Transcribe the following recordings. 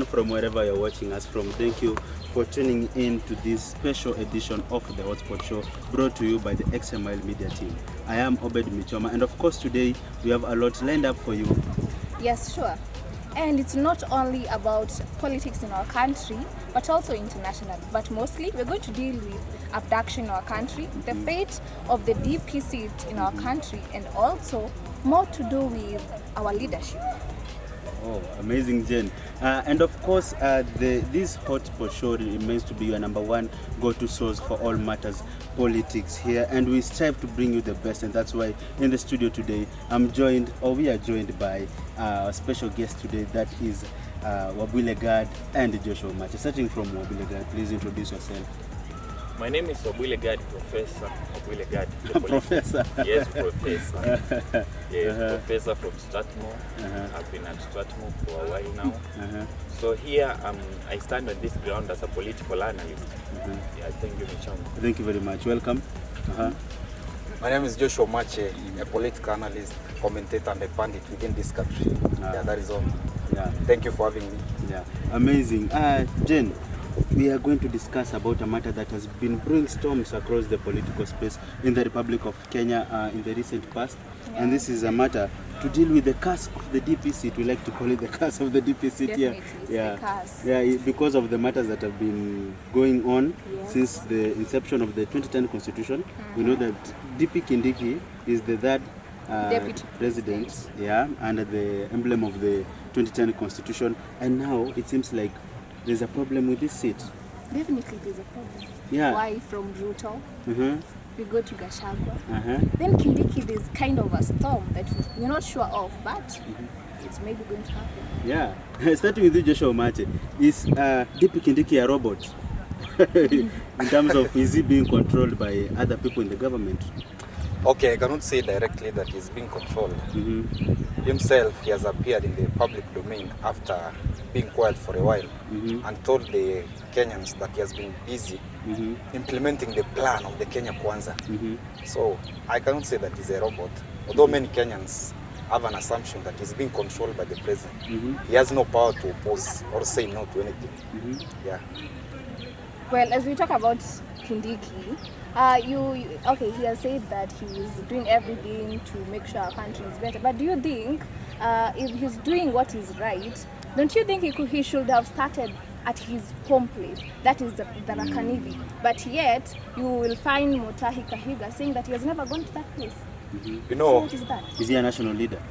from wherever you're watching us from, thank you for tuning in to this special edition of the Hotspot Show, brought to you by the Extramilemedia team. I am Obed Michoma, and of course today we have a lot lined up for you. Yes, sure. And it's not only about politics in our country, but also international. But mostly, we're going to deal with abduction in our country, the fate of the DP seat in our country, and also more to do with our leadership. Oh, amazing, Jen. And of course, this Hotspot Show remains to be your number one go-to source for all matters politics here, and we strive to bring you the best, and that's why in the studio today we are joined by a special guest today, that is Wabulegad and Joshua Mache. Starting from Wabulegad, please introduce yourself. My name is Wabulegad, Professor Wabulegad. Professor? Yes, Professor. Yes, Professor from Strathmore. I've been at Strathmore for a while now. So here I stand on this ground as a political analyst. Yeah, thank you, Micham. Thank you very much. Welcome. My name is Joshua Mache, a political analyst, commentator and a pundit within this country. Yeah, that is all. Yeah. Thank you for having me. Yeah, amazing. Jen, we are going to discuss about a matter that has been brewing storms across the political space in the Republic of Kenya in the recent past. And this is a matter to deal with the curse of the DP seat. We like to call it the curse of the DP seat. Definitely, yeah. the curse. Yeah, because of the matters that have been going on since the inception of the 2010 Constitution. We know that DP Kindiki is the third deputy president, under the emblem of the 2010 Constitution. And now it seems like there's a problem with this seat. Definitely there's a problem. Yeah. Why from Ruto? We go to Gachagua. Then Kindiki, there's kind of a storm that we're not sure of, but it's maybe going to happen. Yeah. Starting with you, Joshua Mache, is DP Kindiki a robot? In terms of, is he being controlled by other people in the government? Okay, I cannot say directly that he's being controlled. Himself, he has appeared in the public domain after being quiet for a while and told the Kenyans that he has been busy implementing the plan of the Kenya Kwanza. So I cannot say that he's a robot, although many Kenyans have an assumption that he's being controlled by the president. He has no power to oppose or say no to anything. Yeah. Well, as we talk about Kindiki, he has said that he is doing everything to make sure our country is better. But do you think if he's doing what is right, don't you think he should have started at his home place, that is the Rakanivi? But yet you will find Mutahi Kahiga saying that he has never gone to that place. You know, so what is that? Is he a national leader?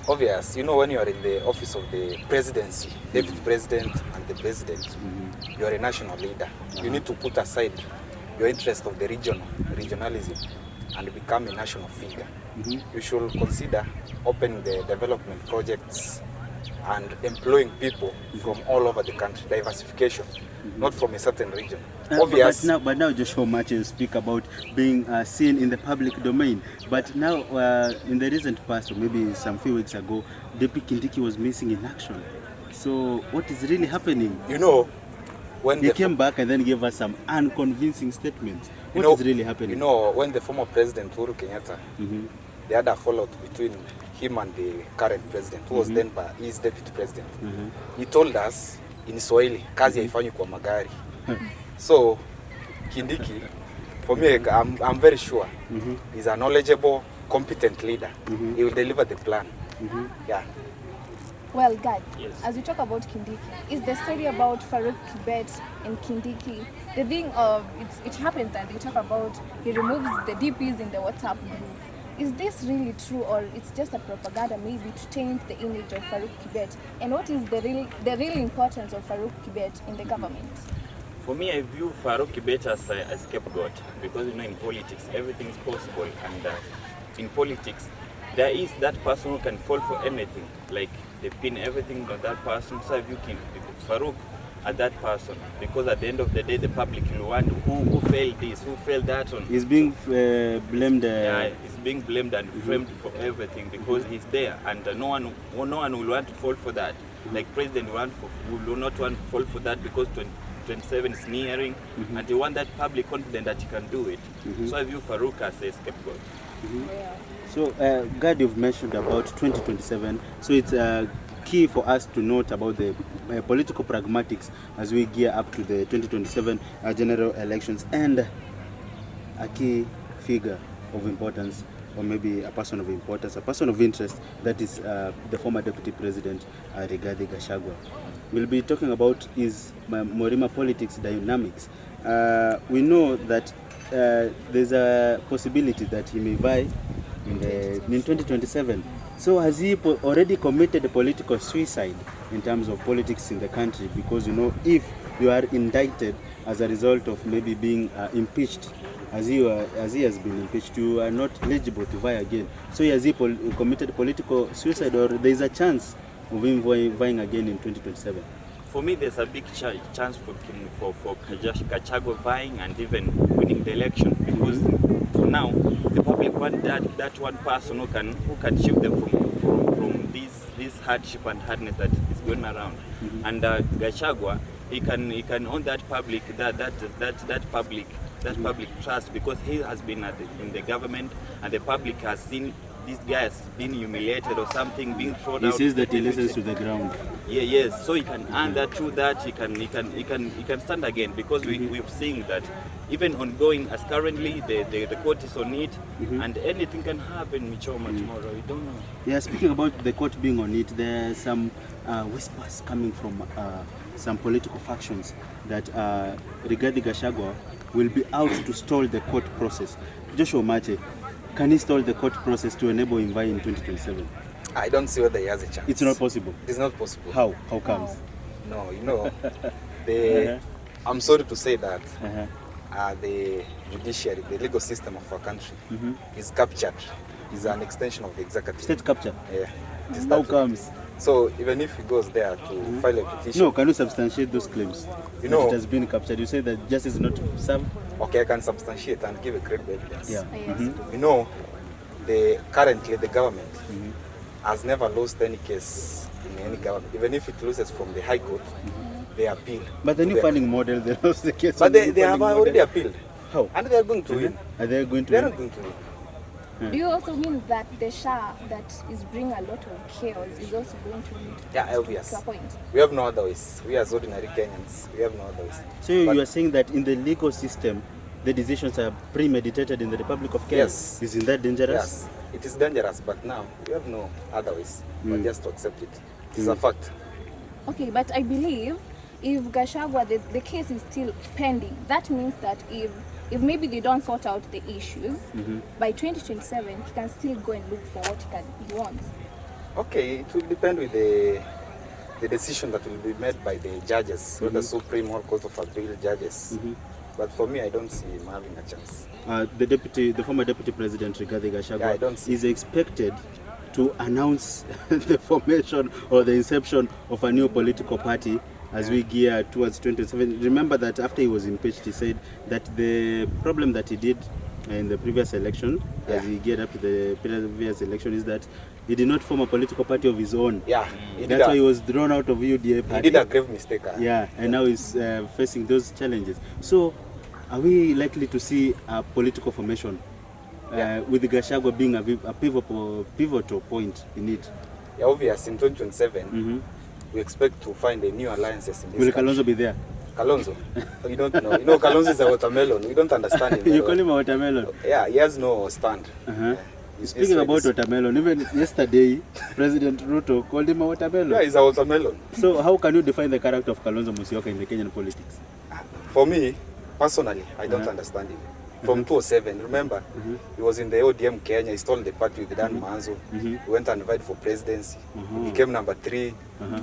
Obvious. You know, when you are in the office of the presidency, deputy president and the president, you are a national leader. You need to put aside your interest of the regionalism and become a national figure. You should consider opening the development projects and employing people from all over the country, diversification, not from a certain region. Obvious. But now Joshua Mache speak about being seen in the public domain. But now, in the recent past, or maybe some few weeks ago, DP Kindiki was missing in action. So what is really happening? You know, when he came back and then gave us some unconvincing statements. What is really happening? You know, when the former president Uhuru Kenyatta, they had a fallout between him and the current president, who was then his deputy president. He told us in Swahili, kazi haifanyi kwa magari. So Kindiki, for me, I'm very sure he's a knowledgeable, competent leader. He will deliver the plan. Yeah. Well, guys, as we talk about Kindiki, is the story about Farouk Kibet and Kindiki, the thing of, it happens that they talk about he removes the DPs in the WhatsApp group. Is this really true, or it's just a propaganda maybe to change the image of Farouk Kibet? And what is the real importance of Farouk Kibet in the government? For me, I view Farouk Kibet as a scapegoat, because in politics everything is possible, and in politics there is that person who can fall for anything, like they pin everything on that person. So I view Farouk as that person, because at the end of the day the public will wonder who failed this, who failed that one. He's being blamed. He's being blamed and framed for everything, because he's there, and no one will want to fall for that. Like President will not want to fall for that, because 27 is nearing, and they want that public confidence that he can do it. So I view Farouk as a scapegoat. So, God, you've mentioned about 2027. So it's key for us to note about the political pragmatics as we gear up to the 2027 general elections, and a key figure of importance, or maybe a person of importance, a person of interest, that is the former Deputy President Rigathi Gachagua. We'll be talking about his murima politics dynamics. We know that there's a possibility that he may vie in 2027. So has he already committed a political suicide in terms of politics in the country? Because if you are indicted as a result of maybe being impeached, as he has been impeached, you are not eligible to vie again. So has he committed political suicide, or there is a chance of him vying again in 2027? For me, there's a big chance for Gachagua vying and even winning the election, because for now the public want that one person who can shift them from this hardship and hardness that is going around. And Gachagua, he can own that public trust, because he has been in the government, and the public has seen these guys being humiliated or something, being thrown out. He says that he listens to the ground. Yes. So he can earn that through that. He can stand again, because we've seen that even ongoing as currently the court is on it, and anything can happen, Michoma, tomorrow. We don't know. Yeah, speaking about the court being on it, there are some whispers coming from some political factions that Rigathi Gachagua will be out to stall the court process. Joshua Mache, can he stall the court process to enable him vying in 2027? I don't see whether he has a chance. It's not possible. It's not possible. How? How comes? No, I'm sorry to say that the judiciary, the legal system of our country is captured. Is an extension of the executive. State capture? Yeah. How comes? So even if he goes there to file a petition... No, can you substantiate those claims? That it has been captured. You say that justice is not served? Okay, I can substantiate and give a credible evidence. Yeah. Currently the government has never lost any case in any government. Even if it loses from the High Court, they appeal. But the new funding model, they lost the case. But they have already appealed. How? And they are going to win. Are they going to They are win? not going to win. Do you also mean that the Shah that is bringing a lot of chaos is also going to lead obvious. to a point? We have no other ways. We as ordinary Kenyans, we have no other ways. So you are saying that in the legal system, the decisions are premeditated in the Republic of Kenya? Yes. Isn't that dangerous? Yes, it is dangerous, but now we have no other ways but just to accept it. It is a fact. Okay, but I believe if Gachagua, the case is still pending, that means that if maybe they don't sort out the issues, by 2027 he can still go and look for what he wants. Okay, it will depend with the decision that will be made by the judges, whether Supreme or Court of Appeal judges. But for me, I don't see him having a chance. The former Deputy President Rigathi Gachagua is expected to announce the formation or the inception of a new political party as we gear towards 2027. Remember that after he was impeached, he said that the problem that he did in the previous election, as he geared up to the previous election, is that he did not form a political party of his own. Yeah, that's why he was thrown out of UDA party. He did a grave mistake. Yeah, and now he's facing those challenges. So, are we likely to see a political formation with Gachagua being a pivotal point in it? Yeah, obvious. In 2027, we expect to find a new alliances in this Will country. Kalonzo be there? Kalonzo? We don't know. Kalonzo is a watermelon. We don't understand him. You call him a watermelon? Yeah, he has no stand. Speaking about watermelon, even yesterday, President Ruto called him a watermelon. Yeah, he's a watermelon. So how can you define the character of Kalonzo Musyoka in the Kenyan politics? For me, personally, I don't understand him. From 2007, remember, he was in the ODM Kenya, he stole the party with Dan Manzo. He went and vied for presidency. He came number 3.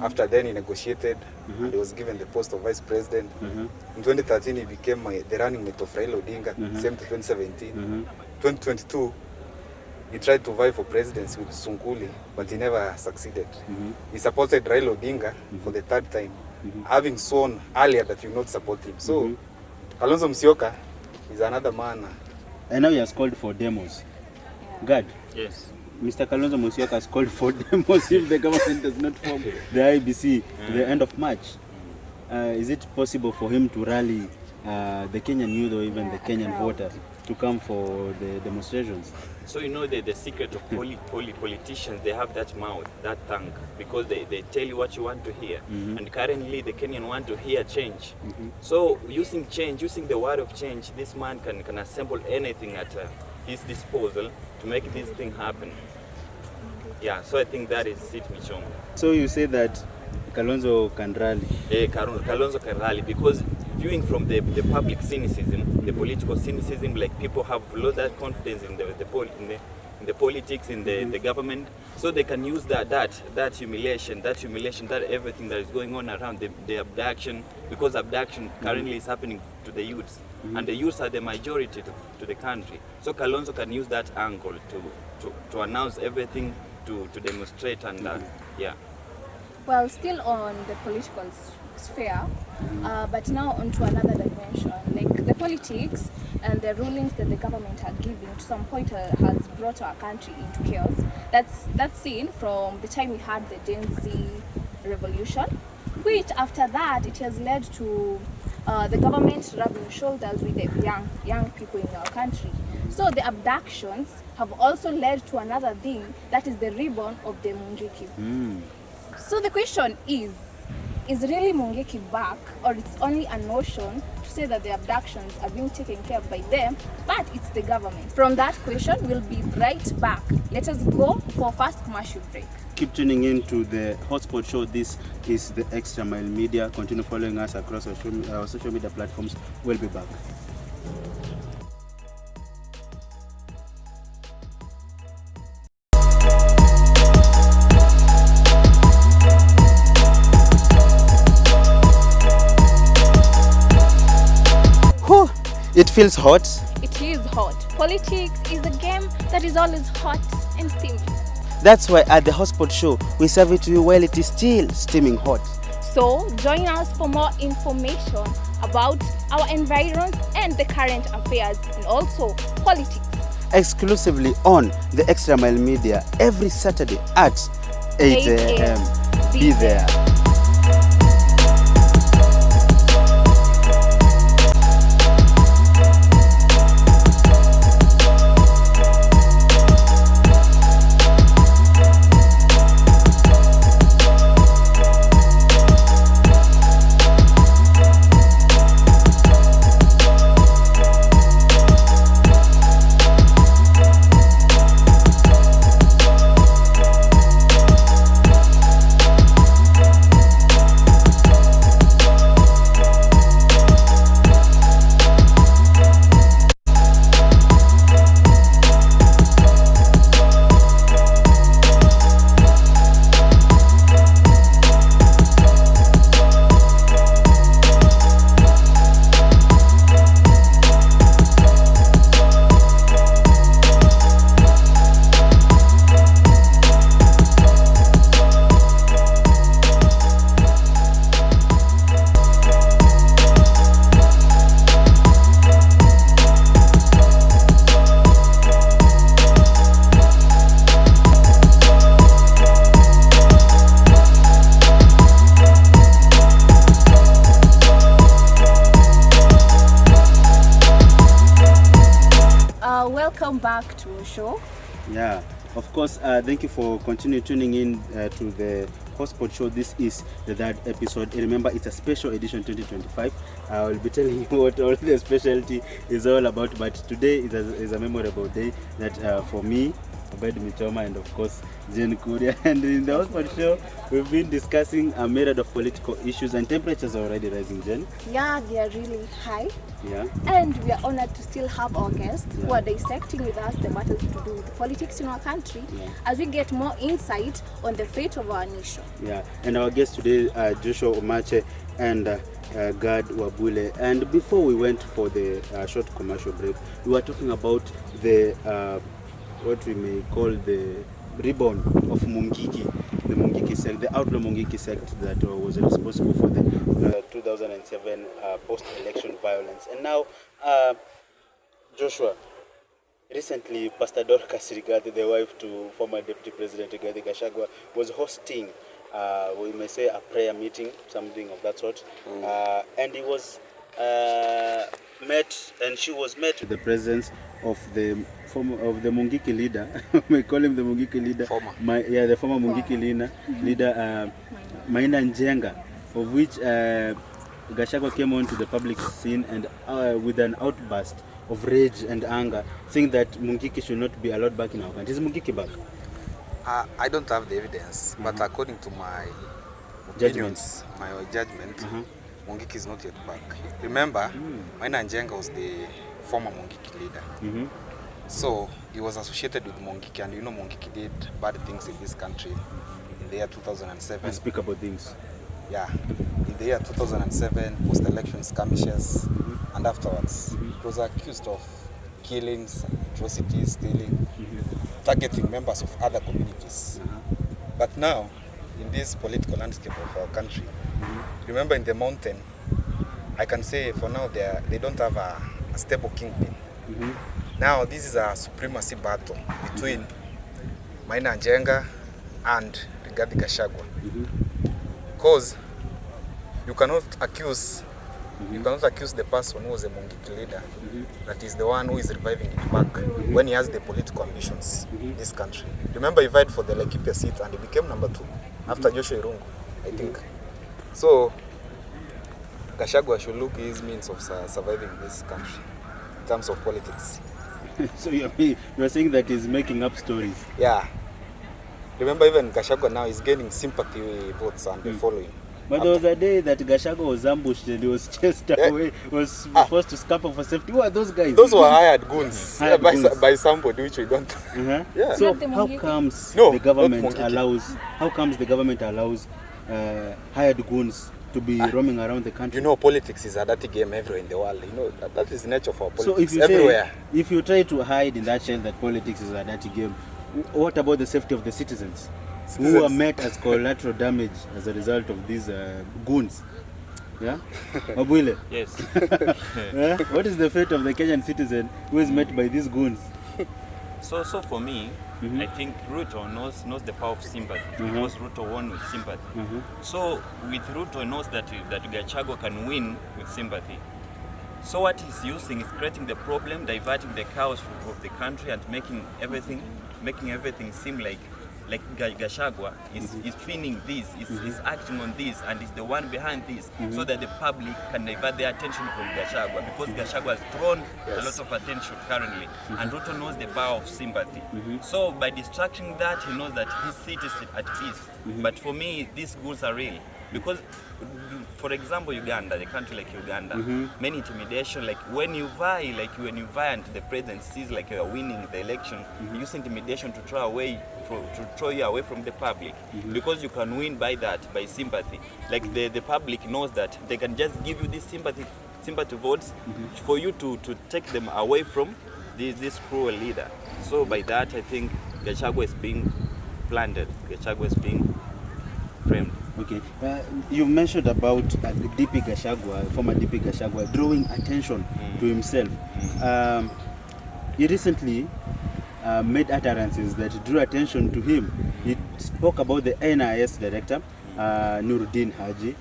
After then, he negotiated and he was given the post of vice president. In 2013, he became the running mate of Raila Odinga, same to 2017. 2022, he tried to vie for presidency with Sunkuli, but he never succeeded. He supported Raila Odinga for the 3rd time, having sworn earlier that he would not support him. So, Kalonzo Musyoka is another man. And now he has called for demos. God. Yes. Mr. Kalonzo Musyoka has called for demos if the government does not form the IBC to the end of March. Is it possible for him to rally the Kenyan youth or even Yeah, the a Kenyan crowd. voter to come for the demonstrations. So you know the secret of politicians, they have that mouth, that tongue, because they tell you what you want to hear. And currently the Kenyan want to hear change. So using change, using the word of change, this man can assemble anything at his disposal to make this thing happen. Yeah, so I think that is it, Michongo. So you say that Kalonzo can rally. Kalonzo can rally, because viewing from the public cynicism, the political cynicism, like people have lost that confidence in the politics, in the government, so they can use that humiliation, that everything that is going on around the abduction, because abduction currently is happening to the youths, and the youths are the majority to the country. So Kalonzo can use that angle to announce everything, to demonstrate, and yeah. Well, still on the political sphere, but now onto another dimension. Like the politics and the rulings that the government are giving to some point has brought our country into chaos. That's seen from the time we had the Gen Z revolution, which after that it has led to the government rubbing shoulders with the young people in our country. So the abductions have also led to another thing, that is the reborn of the Mungiki. So the question is really Mungiki back, or it's only a notion to say that the abductions are being taken care of by them, but it's the government? From that question, we'll be right back. Let us go for a fast commercial break. Keep tuning in to the Hotspot Show. This is the Extra Mile Media. Continue following us across our social media platforms. We'll be back. Whew, it feels hot. It is hot. Politics is a game that is always hot and steamy. That's why at the Hotspot Show, we serve it to you while it is still steaming hot. So join us for more information about our environs and the current affairs, and also politics. Exclusively on the Extra Mile Media every Saturday at 8 a.m. Be there. Welcome back to our show. Yeah, of course, thank you for continuing tuning in to the Hotspot Show. This is the third episode. Remember, it's a special edition 2025. I will be telling you what all the specialty is all about, but today is a memorable day that for me, Obed Michoma, and of course Jen Kuria. And in the Hotspot Show, we've been discussing a myriad of political issues, and temperatures are already rising, Jen. Yeah, they are really high. Yeah. And we are honored to still have our guests who are dissecting with us the matters to do with politics in our country, as we get more insight on the fate of our nation. Yeah, and our guests today are Joshua Omache and Gad Wabule. And before we went for the short commercial break, we were talking about the what we may call the reborn of Mungiki, the Mungiki sect, the outlaw Mungiki sect that was responsible for the 2007 post-election violence. And now, Joshua, recently Pastor Dorcas Rigathi, the wife to former Deputy President Rigathi Gachagua, was hosting, we may say, a prayer meeting, something of that sort. And he was met, and she was met with the presence of the Mungiki leader. We call him the Mungiki leader. Former. The former Mungiki leader, Maina Njenga, of which Gachagua came onto the public scene and with an outburst of rage and anger, saying that Mungiki should not be allowed back in our country. Is Mungiki back? I don't have the evidence, but according to my opinions, my judgment, Mungiki is not yet back. Remember, Maina Njenga was the former Mungiki leader. So he was associated with Mungiki, and you know Mungiki did bad things in this country in the year 2007. Unspeakable things. Yeah, in the year 2007, post-election skirmishes, and afterwards, it was accused of killings, atrocities, stealing, targeting members of other communities. But now, in this political landscape of our country, remember in the mountain, I can say for now they don't have a stable kingpin. Now this is a supremacy battle between Maina Njenga and Rigathi Gachagua. Because you cannot accuse the person who was a Mungiki leader that is the one who is reviving it back when he has the political ambitions in this country. Remember, he vied for the Laikipia seat and he became number 2 after Joshua Irungu, I think. So Gachagua should look his means of surviving this country in terms of politics. So you're saying that he's making up stories? Yeah. Remember, even Gachagua now is gaining sympathy votes and the following. But there was a day that Gachagua was ambushed and he was chased away, was forced to scamper for safety. Who are those guys? Those were hired goons, Hired goons. by somebody which we don't. Yeah. So Not the how Mungiki? comes No, the not government Mungiki. allows hired goons to be roaming around the country? You know, politics is a dirty game everywhere in the world. You know, that is the nature of our politics. So if you everywhere. if you try to hide in that shell that politics is a dirty game, what about the safety of the citizens who are met as collateral damage as a result of these goons? Yeah, Mabwile. Yes. Yeah? What is the fate of the Kenyan citizen who is met by these goons? So for me, I think Ruto knows the power of sympathy because Ruto won with sympathy. So with Ruto knows that Gachagua can win with sympathy. So what he's using is creating the problem, diverting the chaos of the country, and making everything seem like Gachagua is pinning this, is acting on this, and is the one behind this, so that the public can divert their attention from Gachagua, because Gachagua has drawn a lot of attention currently, and Ruto knows the power of sympathy. So by distracting that, he knows that his seat is at peace. But for me, these goals are real. Because, for example, Uganda, the country like Uganda, many intimidation, like when you vie and the president sees like you are winning the election, you use intimidation to throw you away from the public, because you can win by that, by sympathy. Like the public knows that they can just give you these sympathy votes for you to take them away from this cruel leader. So by that, I think Gachagua is being planted. Gachagua is being framed. Okay, you mentioned about DP Gachagua, former DP Gachagua, drawing attention to himself. He recently made utterances that drew attention to him. He spoke about the NIS director, Nuruddin Haji,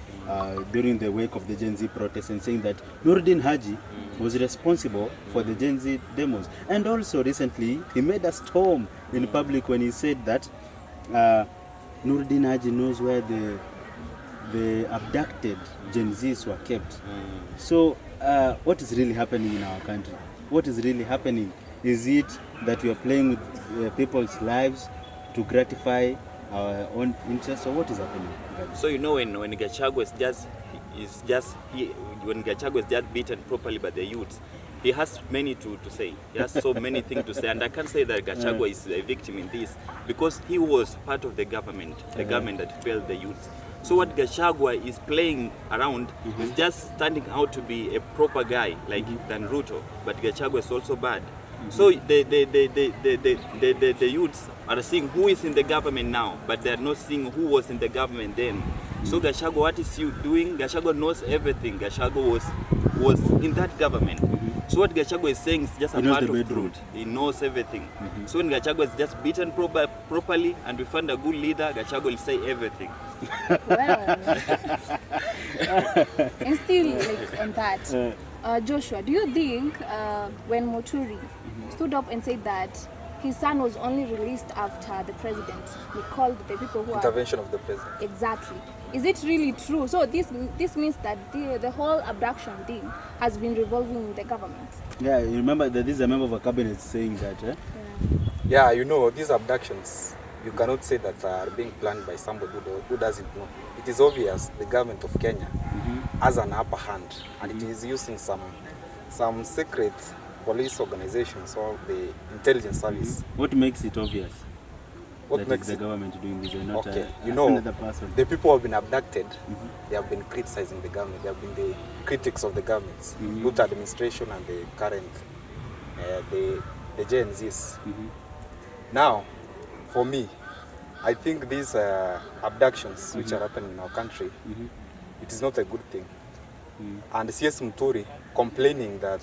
during the wake of the Gen Z protests, and saying that Nuruddin Haji was responsible for the Gen Z demos. And also recently, he made a storm in public when he said that Nuruddin Haji knows where the abducted Gen Zs were kept. So what is really happening in our country? What is really happening? Is it that we are playing with people's lives to gratify our own interests, or what is happening? So you know, when Gachagua when Gachagua is just beaten properly by the youths, he has many to say. He has so many things to say, and I can't say that Gachagua is a victim in this, because he was part of the government that failed the youths. So what Gachagua is playing around is just standing out to be a proper guy than Ruto, but Gachagua is also bad. So the youths are seeing who is in the government now, but they are not seeing who was in the government then. So Gachagua, what is he doing? Gachagua knows everything. Gachagua was in that government. So what Gachagua is saying is just a part of truth. He knows everything. So when Gachagua is just beaten properly and we find a good leader, Gachagua will say everything. Well, and still like on that, Joshua, do you think when Muturi stood up and said that his son was only released after the president, he called the people who intervention of the president? Exactly. Is it really true? So this means that the whole abduction thing has been revolving in the government. Yeah, you remember that this is a member of a cabinet saying that, eh? Yeah, you know, these abductions, you cannot say that are being planned by somebody who doesn't know. It is obvious the government of Kenya has an upper hand, and it is using some secret police organizations or the intelligence service. What makes it obvious? What that makes the government doing this and not okay, you know, another person? The people who have been abducted, they have been criticizing the government. They have been the critics of the governments, Ruto administration and the current, the Gen Zs. Now, for me, I think these abductions which are happening in our country, it is not a good thing. And CS Muturi complaining that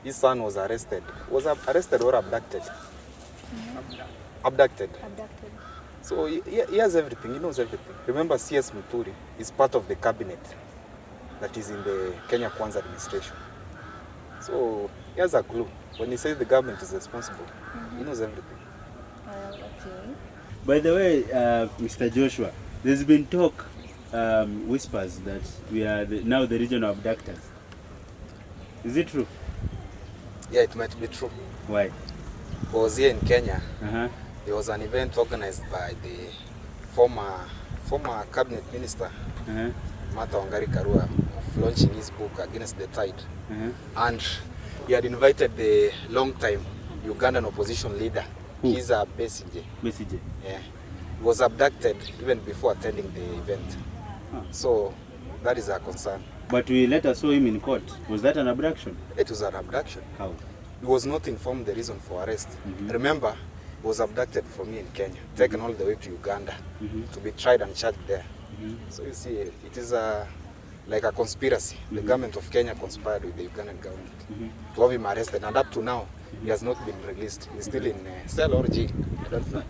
his son was arrested or abducted? Abducted. So he has everything, he knows everything. Remember, CS Muturi is part of the cabinet that is in the Kenya Kwanza administration. So he has a clue. When he says the government is responsible, he knows everything. Okay. By the way, Mr. Joshua, there's been talk, whispers that we are now the regional abductors. Is it true? Yeah, it might be true. Why? Because here in Kenya, there was an event organized by the former cabinet minister, Martha Wangari Karua, of launching his book Against the Tide. And he had invited the long-time Ugandan opposition leader, Kizza Besigye. Yeah. He was abducted even before attending the event. So that is our concern. But we later saw him in court. Was that an abduction? It was an abduction. How? He was not informed the reason for arrest. Remember, he was abducted from here in Kenya, taken all the way to Uganda to be tried and charged there. So you see, it is like a conspiracy. The government of Kenya conspired with the Ugandan government to have him arrested, and up to now, he has not been released. He's still in cell or jail. I don't know.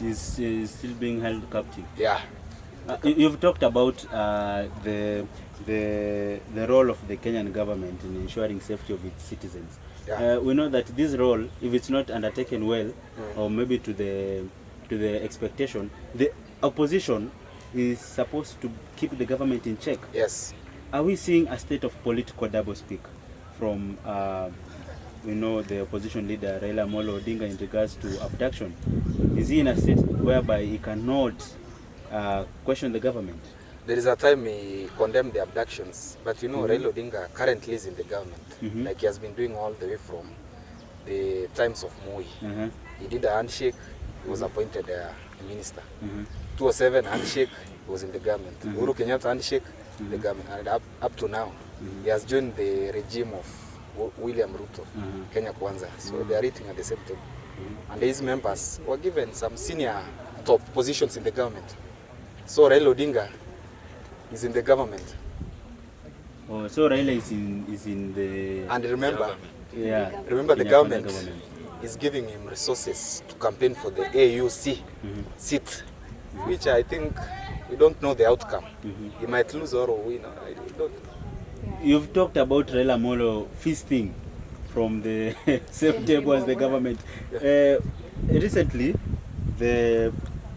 He's still being held captive. Yeah. You've talked about the role of the Kenyan government in ensuring safety of its citizens. Yeah. We know that this role, if it's not undertaken well, or maybe to the expectation, the opposition is supposed to keep the government in check. Yes. Are we seeing a state of political doublespeak from the opposition leader Raila Amolo Odinga in regards to abduction? Is he in a state whereby he cannot question the government? There is a time he condemned the abductions, but you know, Raila Odinga currently is in the government. Like he has been doing all the way from the times of Moi. He did a handshake, he was appointed a minister. 2007 handshake, he was in the government. Uhuru Kenyatta handshake, the government. And up to now, he has joined the regime of William Ruto, Kenya Kwanza. So they are eating at the same table. And his members were given some senior top positions in the government. So Raila Odinga is in the government. Oh, so Raila is in the... And remember, the government is giving him resources to campaign for the AUC seat, which I think we don't know the outcome. He might lose or win. I don't. You've talked about Raila Amolo feasting from the same table as the government. Recently, the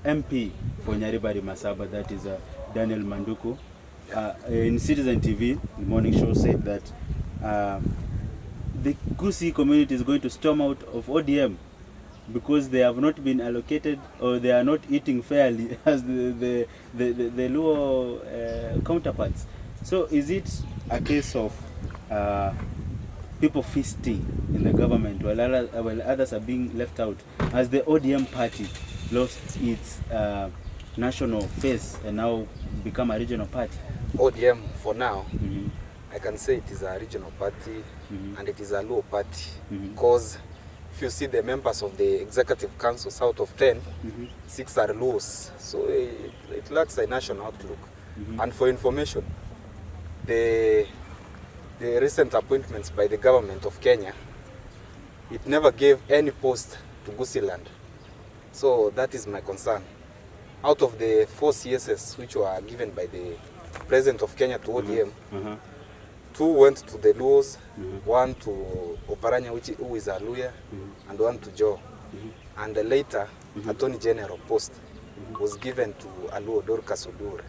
MP for Nyaribari Masaba, that is Daniel Manduku, in Citizen TV, the morning show, said that the Gusii community is going to storm out of ODM because they have not been allocated or they are not eating fairly as the Luo counterparts. So is it a case of people feasting in the government while others are being left out, as the ODM party lost its national face and now become a regional party? ODM for now, I can say it is a regional party and it is a low party because if you see the members of the executive councils out of 10, 6 are lows. So it lacks a national outlook. And for information, the recent appointments by the government of Kenya, it never gave any post to Gusiland. So that is my concern. Out of the 4 CSS which were given by the President of Kenya to ODM, 2 went to the Luos, 1 to Oparanya, who is a Luya, and 1 to Joe. And later, Attorney General post was given to Aluo Dorcas Odur,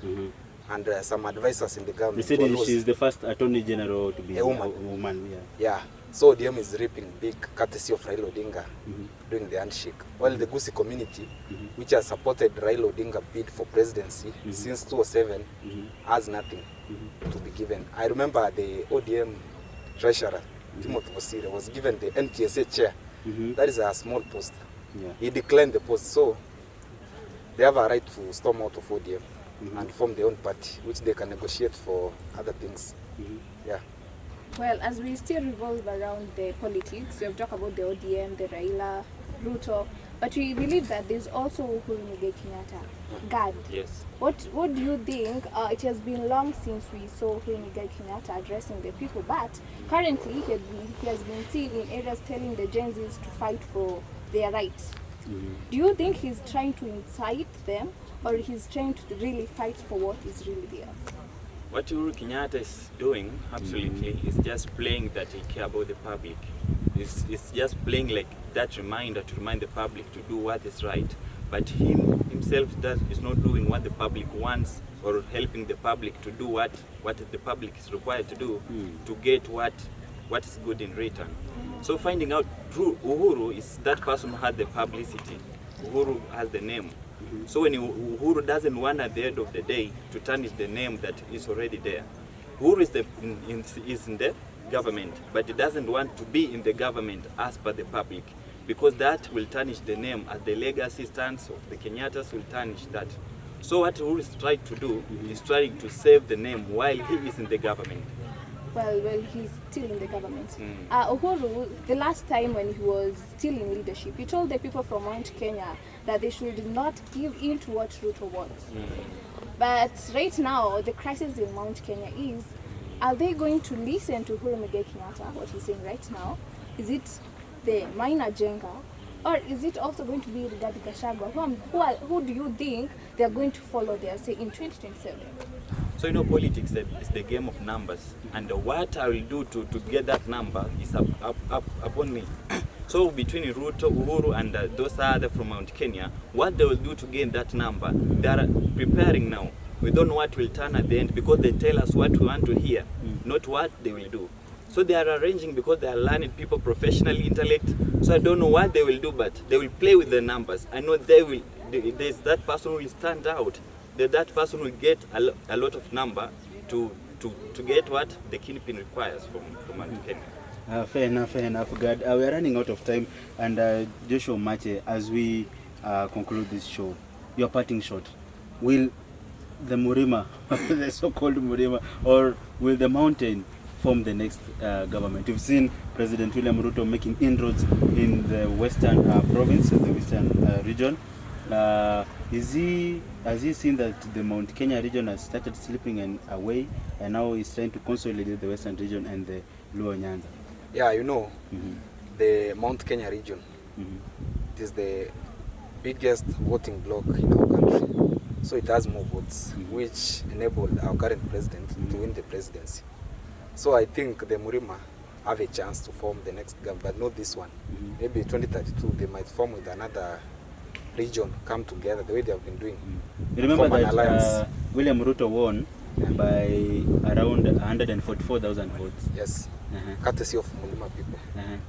and some advisors in the government. They said she is the first Attorney General to be a woman. Yeah. So ODM is reaping big courtesy of Raila Odinga doing the handshake. While the Gusii community, which has supported Raila Odinga bid for presidency since 2007, has nothing to be given. I remember the ODM treasurer, Timothy Bosire, was given the NTSA chair. That is a small post. He declined the post, so they have a right to storm out of ODM and form their own party, which they can negotiate for other things. Yeah. Well, as we still revolve around the politics, we have talked about the ODM, the Raila, Ruto, but we believe that there's also Uhuru Muigai Kenyatta. God, Yes. what do you think? It has been long since we saw Uhuru Muigai Kenyatta addressing the people, but currently he has been seen in areas telling the Gen Zs to fight for their rights. Do you think he's trying to incite them, or he's trying to really fight for what is really theirs? What Uhuru Kenyatta is doing, absolutely, is just playing that he cares about the public. It's just playing like that reminder to remind the public to do what is right. But himself is not doing what the public wants, or helping the public to do what the public is required to do to get what is good in return. So finding out through Uhuru is that person who had the publicity. Uhuru has the name. So when Uhuru doesn't want at the end of the day to tarnish the name that is already there. Uhuru is in the government, but he doesn't want to be in the government as per the public, because that will tarnish the name, as the legacy stands of the Kenyattas will tarnish that. So what Uhuru is trying to do is trying to save the name while he is in the government. Well, he's still in the government. Uhuru, the last time when he was still in leadership, he told the people from Mount Kenya that they should not give in to what Ruto wants. But right now, the crisis in Mount Kenya is, are they going to listen to Uhuru Muigai Kenyatta, what he's saying right now? Is it the minor Jenga, or is it also going to be Rigathi Gachagua? Who do you think they are going to follow there, say, in 2027? So politics is the game of numbers, and what I will do to get that number is upon me. So between Ruto, Uhuru, and those other from Mount Kenya, what they will do to gain that number, they are preparing now. We don't know what will turn at the end, because they tell us what we want to hear, not what they will do. So they are arranging, because they are learning people, professional intellect. So I don't know what they will do, but they will play with the numbers. I know there's that person who will stand out. That person will get a lot of number to get what the kingpin requires from Mount Kenya. Fair enough, God. We are running out of time, and Joshua Mache, as we conclude this show, your parting shot, will the murima, the so-called murima, or will the mountain form the next government? We've seen President William Ruto making inroads in the western province, the western region. Has he seen that the Mount Kenya region has started slipping away, and now he's trying to consolidate the western region and the Luo Nyanza? Yeah, the Mount Kenya region, it is the biggest voting bloc in our country. So it has more votes, which enabled our current president to win the presidency. So I think the Murima have a chance to form the next government, but not this one. Maybe 2032 they might form with another region, come together the way they have been doing. You remember that William Ruto won by around 144,000 votes. Yes, courtesy of Mulima people.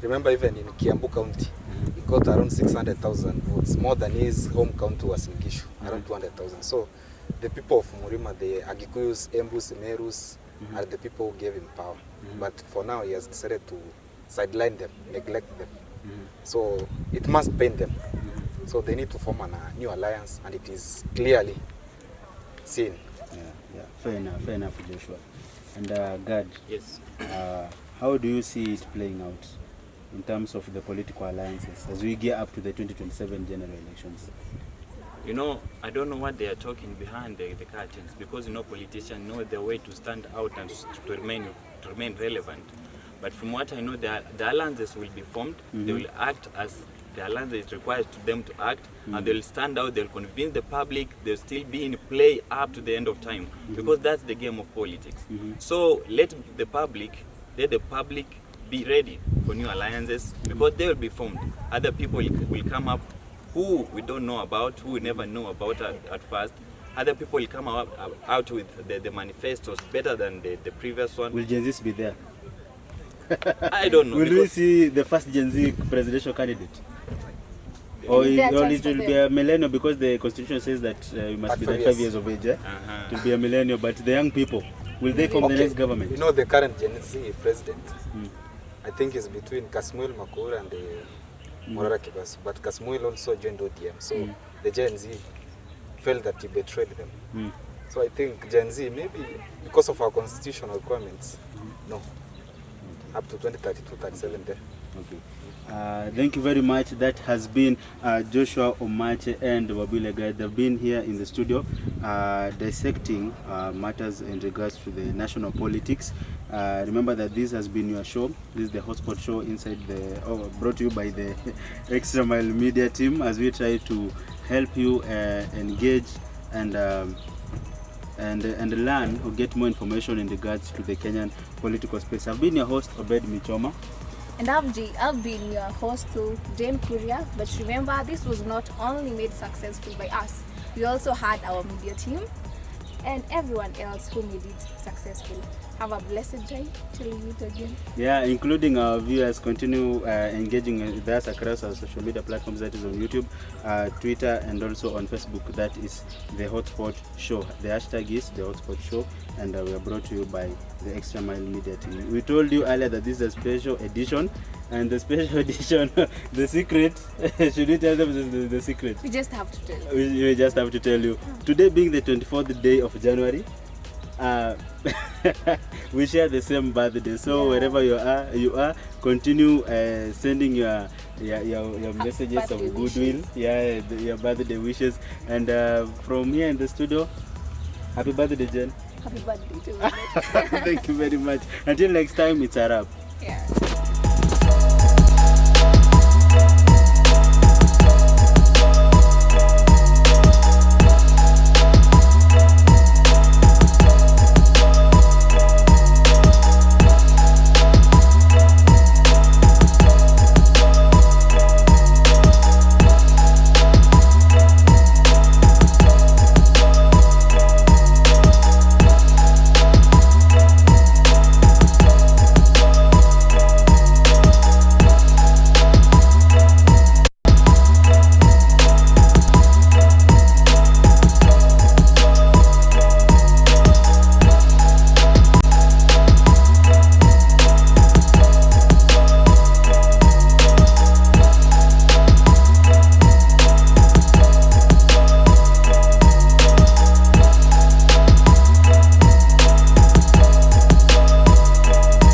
Remember, even in Kiambu County, he got around 600,000 votes, more than his home county was in Gishu, around 200,000. So the people of Murima, the Agikuyus, Embus, Merus, are the people who gave him power. But for now, he has decided to sideline them, neglect them. So it must pain them. So they need to form a new alliance, and it is clearly seen. Yeah. Fair enough, Joshua. And God, yes. How do you see it playing out in terms of the political alliances as we gear up to the 2027 general elections? you know, I don't know what they are talking behind the curtains, because you know politicians know their way to stand out and to remain relevant. But from what I know, the alliances will be formed. They will act as the alliance is required to them to act, and they'll stand out. They'll convince the public. They'll still be in play up to the end of time, because that's the game of politics. So let the public be ready for new alliances, because they will be formed. Other people will come up who we don't know about, who we never know about at first. Other people will come out with the manifestos better than the previous one. Will Gen Z be there? I don't know. Will we see the first Gen Z presidential candidate? Or it will be a millennial, because the constitution says that you must be 5 years of age, to be a millennial. But the young people, will they form the next government? You know, the current Gen Z president, I think is between Kasmuel Makur and Morara Kibas. But Kasmuel also joined ODM, so the Gen Z felt that he betrayed them. So I think Gen Z, maybe because of our constitutional requirements, no. Up to 2032, 37 there. Okay. Thank you very much. That has been Joshua Omache and Wabule Guy. They've been here in the studio dissecting matters in regards to the national politics. Remember that this has been your show. This is the hotspot show inside brought to you by the Extra Mile Media team, as we try to help you engage and learn or get more information in regards to the Kenyan political space. I've been your host, Obed Michoma. And I've been your host too, Jane Kuria. But remember, this was not only made successful by us. We also had our media team and everyone else who made it successful. Have a blessed day till we meet again. Yeah, including our viewers. Continue engaging with us across our social media platforms, that is on YouTube, Twitter, and also on Facebook. That is the Hotspot Show. The hashtag is the Hotspot Show, and we are brought to you by the Extra Mile Media team. We told you earlier that this is a special edition, and the special edition, the secret, should we tell them the secret? We just have to tell you. We just have to tell you. Today being the 24th day of January, we share the same birthday, so wherever you are, continue sending your messages of goodwill, your birthday wishes, and from here in the studio, happy birthday, Jen. Happy birthday to you. Thank you very much. Until next time, it's a wrap. Yeah.